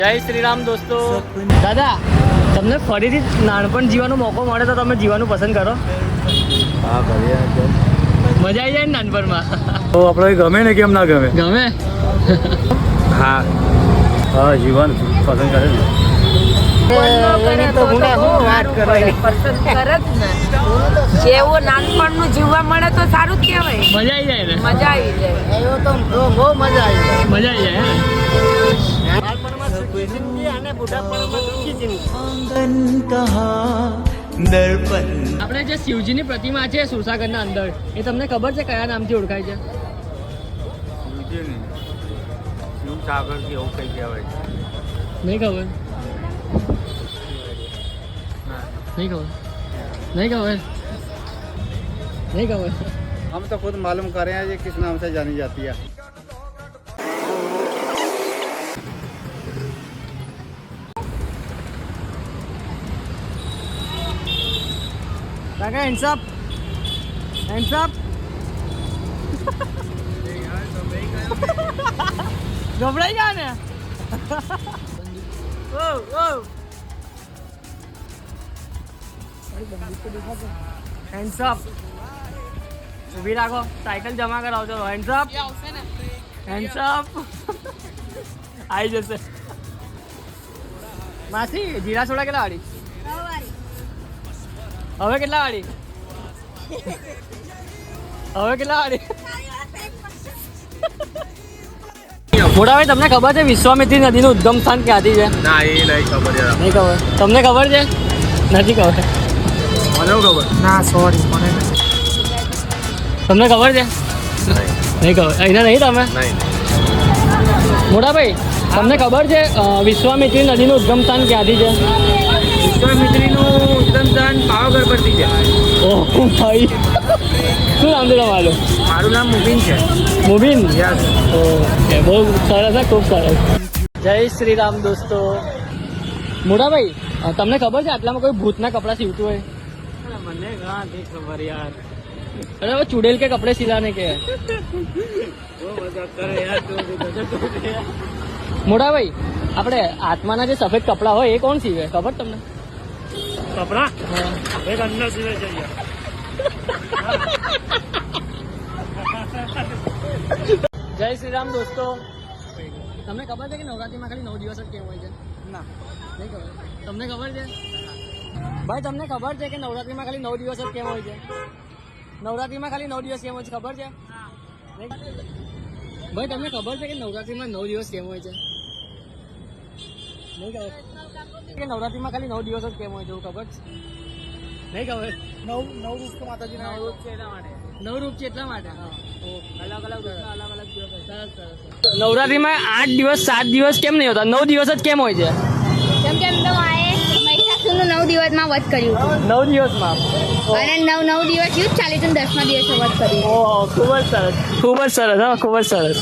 જય શ્રી રામ દોસ્તો. દાદા, તમને ફરીથી નાનપણ જીવવાનો મોકો મળે તો તમે જીવવાનું પસંદ કરો? હા કરીએ. મજા આવી જાય ને નાનપણમાં? તો આપણે ગમે ને કેમ ના ગમે? ગમે. હા હા, જીવન પસંદ કરે ને. જેવું નાનપણનું જીવવા મળે તો સારું જ કહેવાય. મજા આવી જાય ને? મજા આવી જાય. મજા આવી જાય હે? આપણે જે શિવજીની પ્રતિમા છે સુરસાગરના અંદર, એ તમને ખબર છે કયા નામથી ઓળખાય છે? નહીં ખબર? नहीं खबर. नहीं खबर. नहीं खबर. हम तो खुद मालूम कर रहे हैं ये किस नाम से जानी जाती है. काका hands up. Hands up. घबराई क्या ने? ओ ओ. Hands up. ઊભી રાખો, સાયકલ જમા કરાવજો. Hands up. Hands up. આવી જશે. માસી, જીરા સોડા કેટલા વાળી? હવે કેટલા વાળી? હવે કેટલા વાળી? મોટાભાઈ, તમને ખબર છે વિશ્વામિત્રી નદીનું ઉદ્ગમ સ્થાન ક્યાંથી છે? ના એ નહીં ખબર યાર. નહીં ખબર? તમને ખબર છે? નથી ખબર. મને ખબર. ના સોરી, મને તમને ખબર છે? નહીં ખબર. અહીંના નહીં તમે? નહીં. મોટાભાઈ, તમને ખબર છે વિશ્વામિત્રી નદીનું ઉદ્ગમ સ્થાન ક્યાંથી છે? વિશ્વામિત્રીનું ઉદ્ગમ સ્થાન પાવાગઢ પરથી છે. ઓહ ભાઈ, શું નામ છે તમારું? મારું નામ મુબીન છે. મુબીન? યસ. ઓકે, બહુ સરસ છે, ખૂબ સરસ. જય શ્રી રામ દોસ્તો. મોટાભાઈ, તમને ખબર છે આટલામાં કોઈ ભૂતના કપડાં સીવતું હોય? મને ઘણા નહીં ખબર યાર. અરે वो चुड़ैल के कपड़े सिलाने के हैं. મોટા ભાઈ, આપણે આત્માના જે સફેદ કપડા હોય એ કોણ સીવે ખબર તમને? કપડા એક અંદર સિવાય છે. જય શ્રી રામ દોસ્તો. તમને ખબર છે કે નવરાત્રીમાં ખાલી 9 દિવસ જ કેમ હોય છે? ના નહીં ખબર. તમને ખબર છે ભાઈ? તમને ખબર છે કે નવરાત્રીમાં ખાલી 9 દિવસ જ કેમ હોય છે? નવરાત્રીમાં ખાલી 9 દિવસ કેમ હોય છે ખબર છે? ભાઈ, તમને ખબર છે કે નવરાત્રીમાં 9 દિવસ કેમ હોય છે? નહીં ખબર કે નવરાત્રીમાં ખાલી 9 દિવસ જ કેમ હોય છે એવું ખબર છે? નહીં ખબર. નવ રૂપ તો માતાજીના નવ રૂપ છે એટલા માટે. હા, અલગ અલગ દિવસ. સરસ સરસ. નવરાત્રીમાં 8 દિવસ 7 દિવસ કેમ નહીં હોતા? 9 દિવસ જ કેમ હોય છે? કેમ કે એમ તો માએ મહિષાસુરનું 9 દિવસમાં વધ કર્યું 9 દિવસમાં. અને 9 દિવસ યુદ્ધ ચાલી હતું, 10મા દિવસે વધ કર્યું. ઓહ, ખૂબ જ સરસ. ખૂબ જ સરસ. હા, ખૂબ જ સરસ.